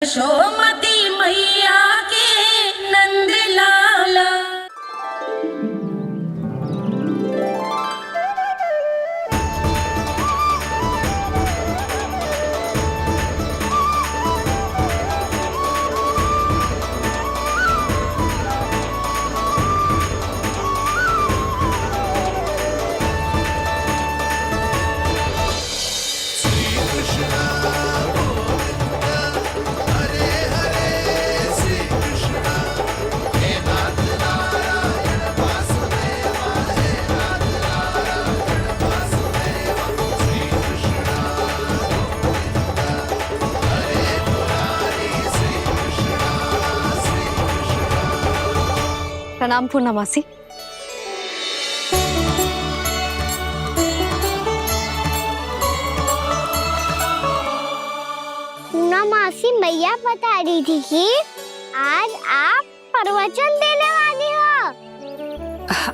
यशोमती मैया के नंद लाला। प्रणाम पूर्णमासी। पूर्णमासी मैया बता रही थी कि आज आप प्रवचन देने वाली हो।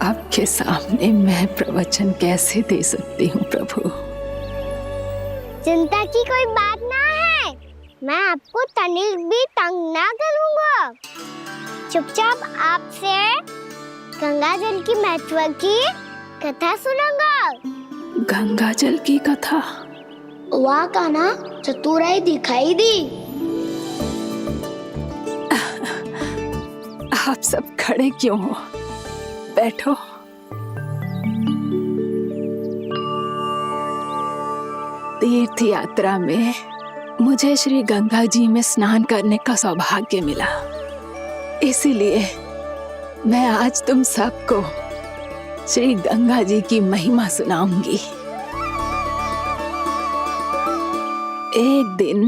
आपके सामने मैं प्रवचन कैसे दे सकती हूँ प्रभु? चिंता की कोई बात ना है, मैं आपको तनिक भी तंग ना करूँगा। चुपचाप आपसे गंगा जल की महत्व की कथा सुनूंगा। गंगा जल की कथा? वहाँ का ना चतुराई दिखाई दी। आप सब खड़े क्यों हो? बैठो। तीर्थ यात्रा में मुझे श्री गंगा जी में स्नान करने का सौभाग्य मिला, इसीलिए मैं आज तुम सबको श्री गंगा जी की महिमा सुनाऊंगी। एक दिन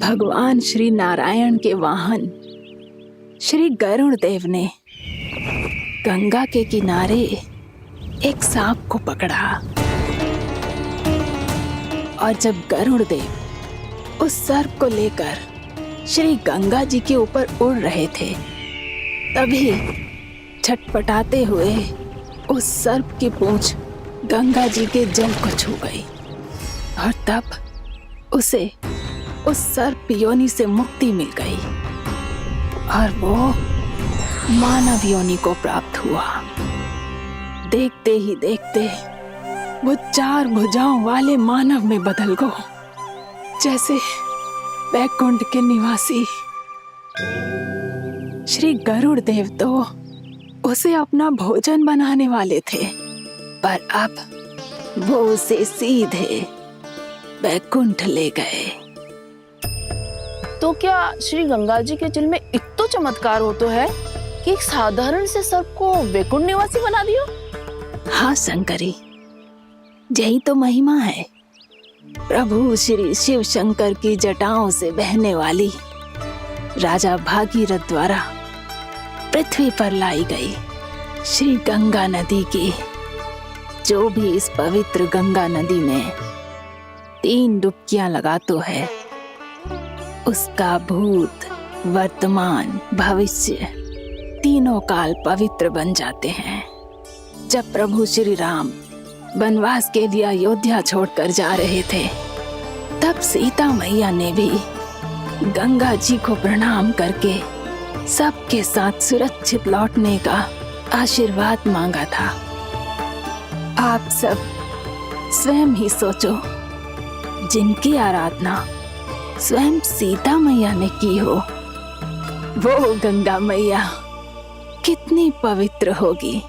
भगवान श्री नारायण के वाहन श्री गरुड़ देव ने गंगा के किनारे एक सांप को पकड़ा, और जब गरुड़ देव उस सर्प को लेकर श्री गंगा जी के ऊपर उड़ रहे थे, तभी छटपटाते हुए उस सर्प की पूंछ गंगा जी के जल को छू गई, और तब उसे उस सर्प योनि से मुक्ति मिल गई और वो मानव योनि को प्राप्त हुआ। देखते ही देखते वो 4 भुजाओं वाले मानव में बदल गया, जैसे वैकुंठ के निवासी। श्री गरुड़ देव तो उसे अपना भोजन बनाने वाले थे, पर अब वो उसे सीधे वैकुंठ ले गए। तो क्या श्री गंगा जी के जल में इतना चमत्कार हो तो है कि एक साधारण से सर्प को वैकुंठ निवासी बना दियो? हाँ शंकरी, यही तो महिमा है। प्रभु श्री शिव शंकर की जटाओं से बहने वाली राजा भागीरथ द्वारा पृथ्वी पर लाई गई श्री गंगा नदी की, जो भी इस पवित्र गंगा नदी में 3 डुबकियां लगातो है, उसका भूत, वर्तमान, भविष्य तीनों काल पवित्र बन जाते हैं। जब प्रभु श्री राम वनवास के लिए अयोध्या छोड़कर जा रहे थे, तब सीता मैया ने भी गंगा जी को प्रणाम करके सबके साथ सुरक्षित लौटने का आशीर्वाद मांगा था। आप सब स्वयं ही सोचो, जिनकी आराधना स्वयं सीता मैया ने की हो, वो गंगा मैया कितनी पवित्र होगी।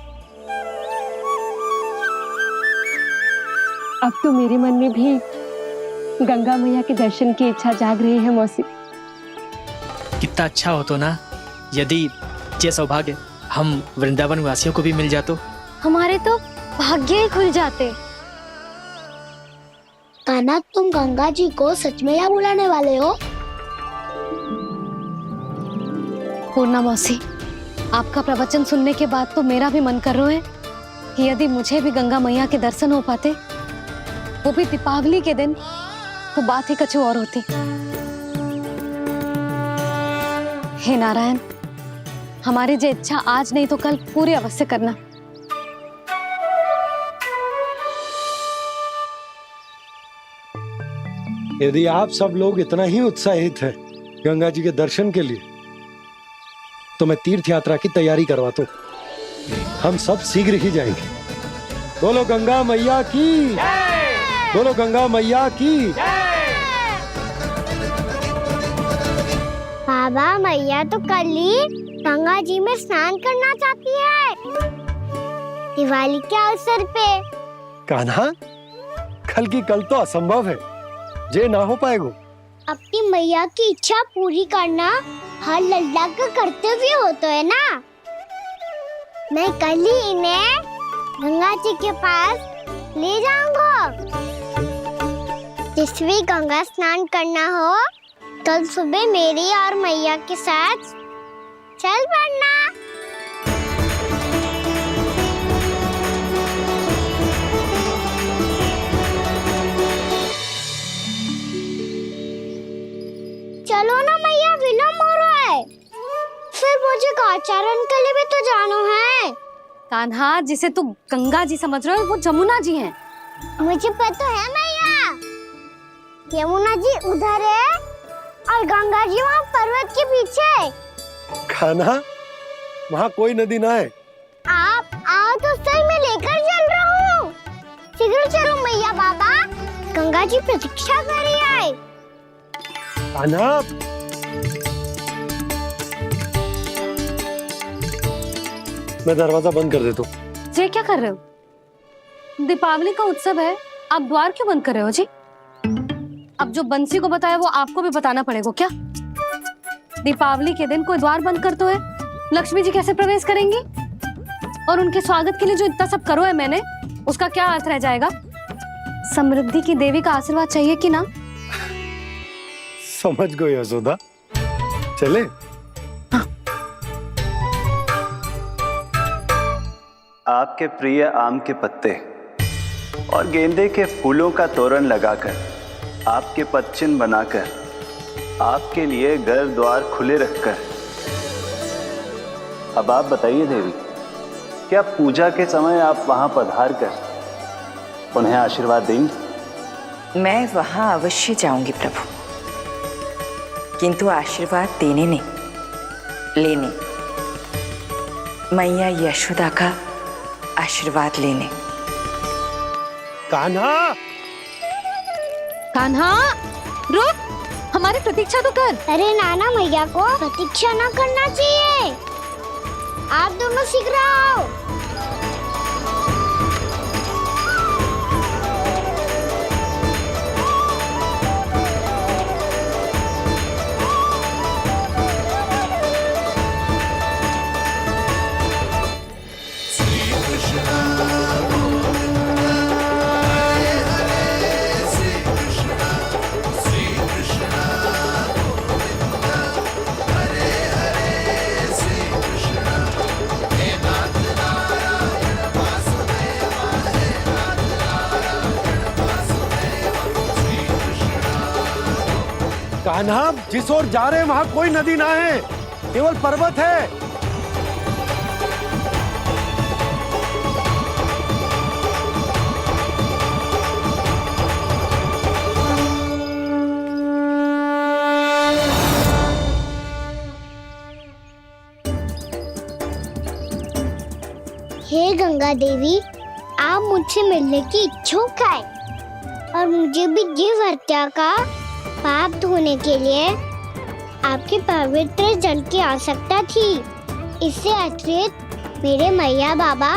अब तो मेरे मन में भी गंगा मैया के दर्शन की इच्छा जाग रही है मौसी। कितना अच्छा हो तो ना यदि ये सौभाग्य हम वृंदावन वासियों को भी मिल जातो। हमारे तो भाग्य ही खुल जाते। कान्हा, तुम गंगा जी को सच में यहाँ बुलाने वाले हो? पूर्णा मौसी, आपका प्रवचन सुनने के बाद तो मेरा भी मन कर रहा है कि यदि मुझे भी गंगा मैया के दर्शन हो पाते, वो भी दीपावली के दिन, तो बात ही कुछ और होती। हे नारायण, हमारी जो इच्छा आज नहीं तो कल पूरी अवश्य करना। यदि आप सब लोग इतना ही उत्साहित हैं गंगा जी के दर्शन के लिए तो मैं तीर्थ यात्रा की तैयारी करवाता हूँ। हम सब शीघ्र ही जाएंगे। बोलो गंगा मैया की, बोलो गंगा मैया की। बाबा, मैया तो कल ही गंगा जी में स्नान करना चाहती है, दिवाली के अवसर पे। कान्हा, कल की कल तो असंभव है, जे ना हो पाएगा। अपनी मैया की इच्छा पूरी करना हर लल्ला का कर्तव्य होता है ना। मैं कल ही इन्हें गंगा जी के पास ले जाऊंगा। जिस भी गंगा स्नान करना हो, कल सुबह मेरी और मैया के साथ चल पड़ना। चलो ना मैया, विलम्ब हो रहा है। फिर मुझे गौचारण के लिए भी तो जाना है। कान्हा, जिसे तू गंगा जी समझ रहे हो वो जमुना जी हैं। मुझे पता है मैया, यमुना जी उधर है और गंगा जी वहाँ पर्वत के पीछे। कान्हा, वहाँ कोई नदी ना है। आप आओ तो सही, मैं लेकर चल रहा हूँ। शीघ्र चलो मैया बाबा, गंगा जी प्रतीक्षा कर रही है। कान्हा, मैं दरवाजा बंद कर देता हूँ। ये क्या कर रहे हो? दीपावली का उत्सव है, आप द्वार क्यों बंद कर रहे हो जी? अब जो बंसी को बताया वो आपको भी बताना पड़ेगा क्या? दीपावली के दिन कोई द्वार बंद कर तो है, लक्ष्मी जी कैसे प्रवेश करेंगी? और उनके स्वागत के लिए जो इतना सब करो है मैंने, उसका क्या अर्थ रह जाएगा? समृद्धि की देवी का आशीर्वाद चाहिए कि ना? समझ गई यशोदा, चले। आपके प्रिय आम के पत्ते और गेंदे के फूलों का तोरण लगाकर, आपके पदचिन्ह बनाकर, आपके लिए घर द्वार खुले रखकर, अब आप बताइए देवी, क्या पूजा के समय आप वहां पधार कर उन्हें आशीर्वाद देंगी? मैं वहां अवश्य जाऊंगी प्रभु, किंतु आशीर्वाद देने नहीं, लेने। मैया यशोदा का आशीर्वाद लेने। कान्हा, कान्हा, रुक, हमारी प्रतीक्षा तो कर। अरे नाना, मैया को प्रतीक्षा न करना चाहिए। आप दोनों शीघ्र आओ। कान्हा, जिस ओर जा रहे हैं वहाँ कोई नदी ना है, केवल पर्वत है। हे गंगा देवी, आप मुझसे मिलने की इच्छुक है और मुझे भी जीव हत्या का पाप धोने के लिए आपके पवित्र जल की आवश्यकता थी। इससे अतिरिक्त मेरे मैया बाबा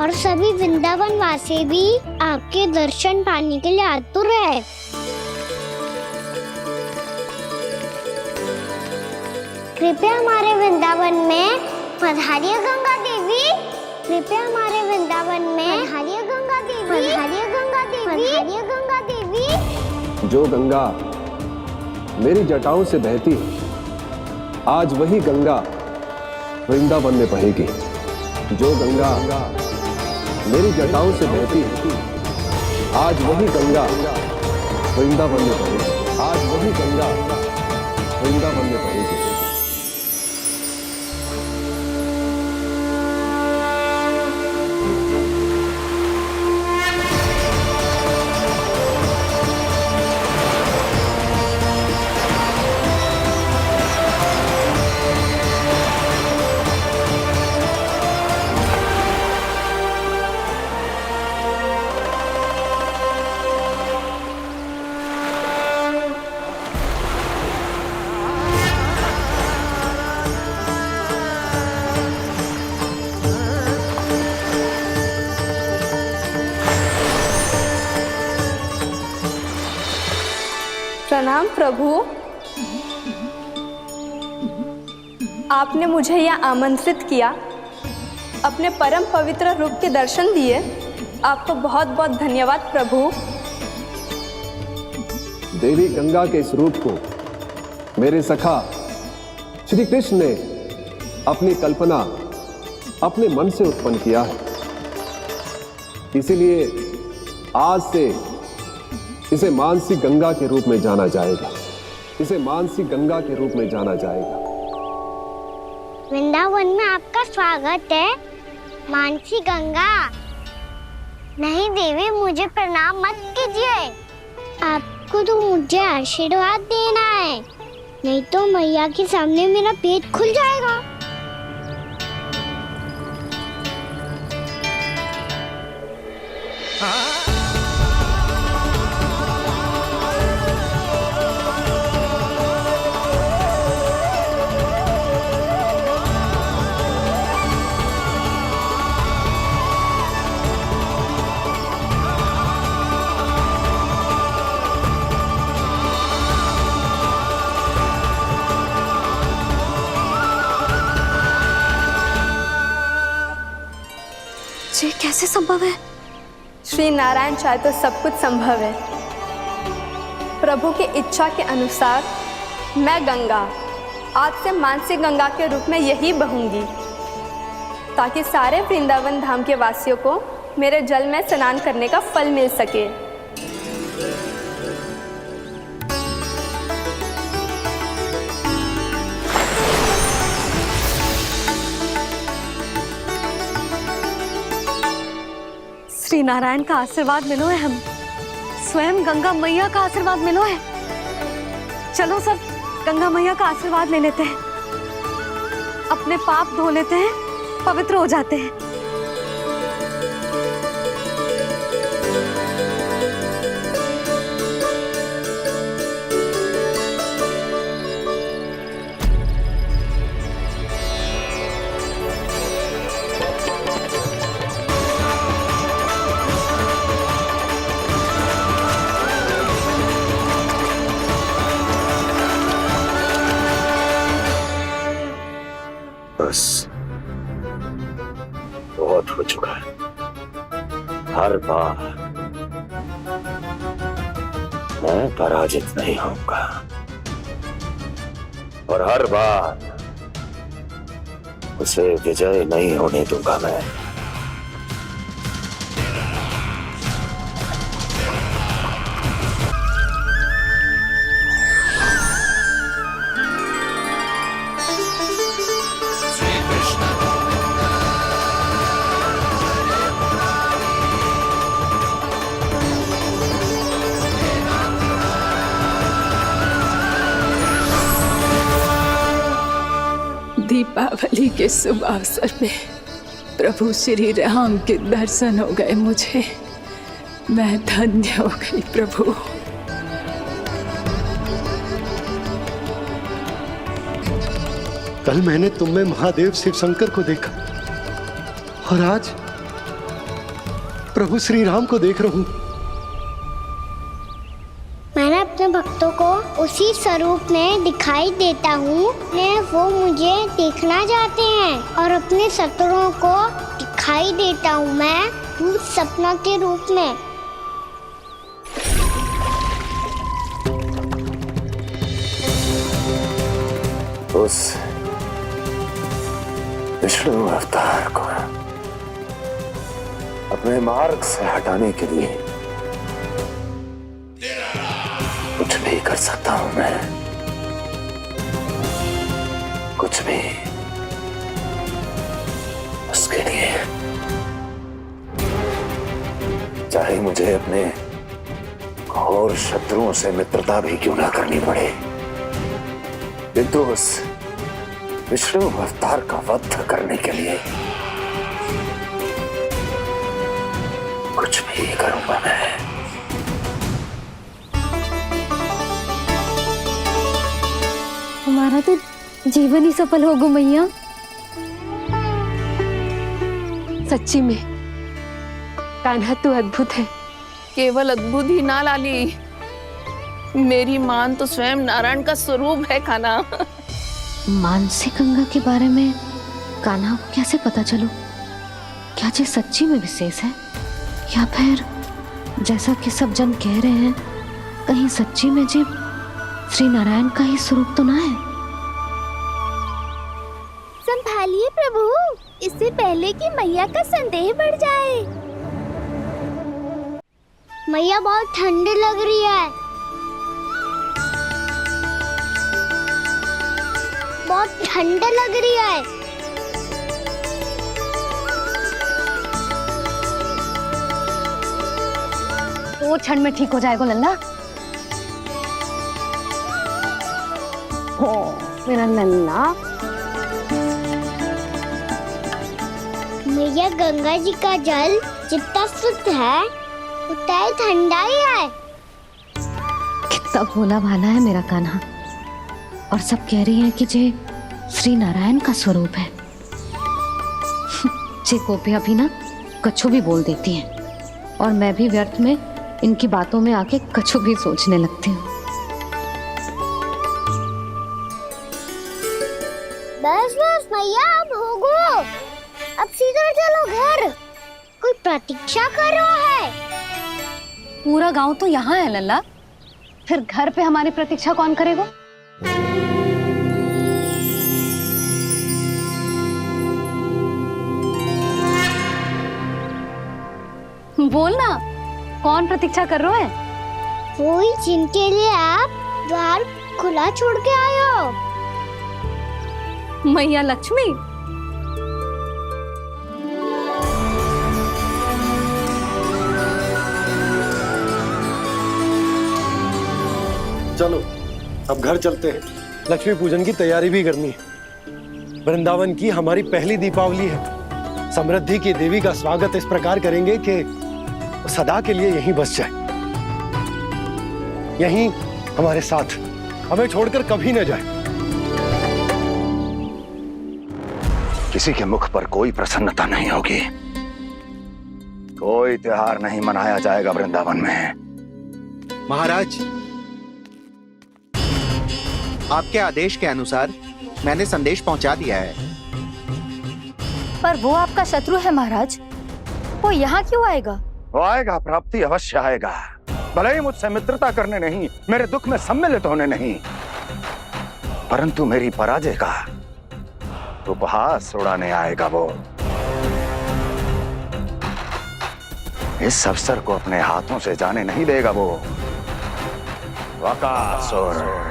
और सभी वृंदावन वासी भी आपके दर्शन पाने के लिए आतुर है। कृपया हमारे वृंदावन में पधारिए गंगा देवी। कृपया हमारे वृंदावन में पधारिए गंगा देवी। पधारिए गंगा देवी। पधारिए गंगा देवी। जो गंगा मेरी जटाओं से बहती है, आज वही गंगा वृंदावन में बहेगी। जो गंगा मेरी जटाओं से बहती है, आज वही गंगा वृंदावन में बहेगी। आज वही गंगा वृंदावन में बहेगी। प्रणाम प्रभु। आपने मुझे यहाँ आमंत्रित किया, अपने परम पवित्र रूप के दर्शन दिए। आपको बहुत बहुत धन्यवाद प्रभु। देवी गंगा के इस रूप को मेरे सखा श्री कृष्ण ने अपनी कल्पना अपने मन से उत्पन्न किया है। इसीलिए आज से इसे मानसी गंगा के रूप में जाना जाएगा। इसे मानसी गंगा के रूप में जाना जाएगा। वृंदावन में आपका स्वागत है मानसी गंगा। नहीं देवी, मुझे प्रणाम मत कीजिए। आपको तो मुझे आशीर्वाद देना है, नहीं तो मैया के सामने मेरा पेट खुल जाएगा। ये कैसे संभव है? श्री नारायण चाहे तो सब कुछ संभव है। प्रभु की इच्छा के अनुसार मैं गंगा आज से मानसी गंगा के रूप में यही बहूंगी, ताकि सारे वृंदावन धाम के वासियों को मेरे जल में स्नान करने का फल मिल सके। श्री नारायण का आशीर्वाद मिलो है, हम स्वयं गंगा मैया का आशीर्वाद मिलो है। चलो सब गंगा मैया का आशीर्वाद ले लेते हैं, अपने पाप धो लेते हैं, पवित्र हो जाते हैं। बस बहुत हो चुका है। हर बार मैं पराजित नहीं होऊंगा और हर बार उसे विजय नहीं होने दूंगा मैं। दीपावली के शुभ अवसर पे प्रभु श्री राम के दर्शन हो गए मुझे। मैं धन्य हो गई प्रभु। कल मैंने तुम में महादेव शिव शंकर को देखा और आज प्रभु श्री राम को देख रहा हूं। मैंने अपने भक्तों को उसी स्वरूप में दिखाई देता हूँ, वो मुझे देखना चाहते हैं और अपने शत्रुओं को दिखाई देता हूँ मैं भूत सपना के रूप में। उस विष्णु अवतार को अपने मार्ग से हटाने के लिए कुछ भी कर सकता हूं मैं, कुछ भी। उसके लिए चाहे मुझे अपने घोर शत्रुओं से मित्रता भी क्यों ना करनी पड़े, किंतु उस विष्णु अवतार का वध करने के लिए कुछ भी करूंगा मैं। हमारा तो जीवन ही सफल होगा मैया। सच्ची में कान्हा तू अद्भुत है। केवल अद्भुत ही ना लाली, मेरी मान तो स्वयं नारायण का स्वरूप है कान्हा। मानसी गंगा के बारे में कान्हा को कैसे पता चलो? क्या ये सच्ची में विशेष है, या फिर जैसा कि सब जन कह रहे हैं, कहीं सच्ची में जी श्री नारायण का ही स्वरूप तो ना है? संभालिए प्रभु, इससे पहले कि मैया का संदेह बढ़ जाए। मैया बहुत ठंडी लग रही है, बहुत ठंडा लग रही है। वो क्षण में ठीक हो जाएगा लल्ला। ओ मेरा लल्ला। मैया गंगा जी का जल जितना शुद्ध है उतना ही ठंडा ही है। कितना भोला भाला है मेरा कान्हा। और सब कह रही हैं कि जे श्री नारायण का स्वरूप है। जे गोपियां भी ना कछु भी बोल देती हैं, और मैं भी व्यर्थ में इनकी बातों में आके कछु भी सोचने लगती हूँ। बस बस मैया, अब होगो, अब सीधा चलो घर। कोई प्रतीक्षा कर रहा है। पूरा गांव तो यहाँ है लल्ला, फिर घर पे हमारी प्रतीक्षा कौन करेगा? बोलना, कौन प्रतीक्षा कर रहे हैं? वही जिनके लिए आप द्वार खुला छोड़ के आए हो। मैया लक्ष्मी। चलो अब घर चलते हैं, लक्ष्मी पूजन की तैयारी भी करनी है। वृंदावन की हमारी पहली दीपावली है। समृद्धि की देवी का स्वागत इस प्रकार करेंगे कि सदा के लिए यहीं बस जाए, यहीं हमारे साथ, हमें छोड़कर कभी न जाए। किसी के मुख पर कोई प्रसन्नता नहीं होगी, कोई त्योहार नहीं मनाया जाएगा वृंदावन में। महाराज, आपके आदेश के अनुसार मैंने संदेश पहुंचा दिया है। पर वो आपका शत्रु है महाराज, वो यहाँ क्यों आएगा? वो आएगा, प्राप्ति अवश्य आएगा। भले ही मुझसे मित्रता करने नहीं, मेरे दुख में सम्मिलित होने नहीं, परंतु मेरी पराजय का उपहास उड़ाने आएगा वो। इस अवसर को अपने हाथों से जाने नहीं देगा वो। वकासुर।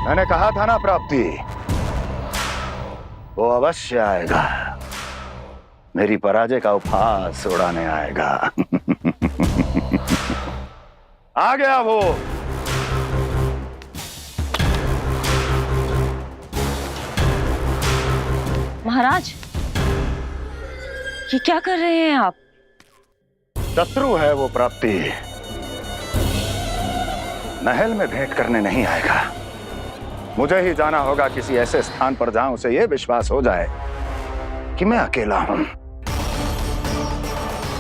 मैंने कहा था ना प्राप्ति, वो अवश्य आएगा, मेरी पराजय का उपहास उड़ाने आएगा। आ गया वो। महाराज, ये क्या कर रहे हैं आप? शत्रु है वो प्राप्ति, महल में भेंट करने नहीं आएगा। मुझे ही जाना होगा किसी ऐसे स्थान पर जहां उसे यह विश्वास हो जाए कि मैं अकेला हूं,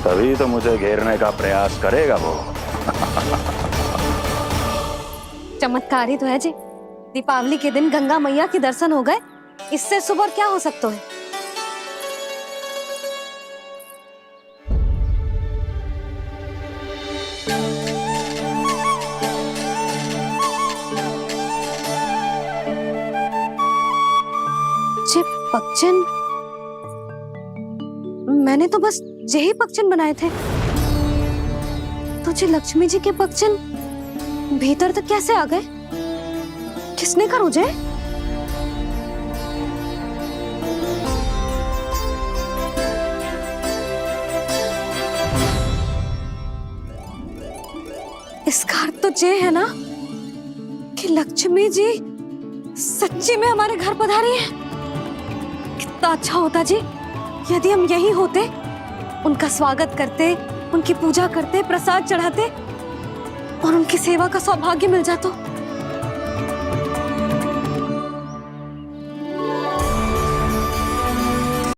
तभी तो मुझे घेरने का प्रयास करेगा वो। चमत्कारी तो है जी, दीपावली के दिन गंगा मैया के दर्शन हो गए, इससे शुभ और क्या हो सकता है? पक्षन, मैंने तो बस यही पक्षन बनाए थे, तो लक्ष्मी जी के पक्षन भीतर तक कैसे आ गए? किसने कर मुझे? इसका अर्थ तो ये है ना कि लक्ष्मी जी सच्ची में हमारे घर पधारी है। कितना अच्छा होता जी यदि हम यही होते, उनका स्वागत करते, उनकी पूजा करते, प्रसाद चढ़ाते और उनकी सेवा का सौभाग्य मिल जाता,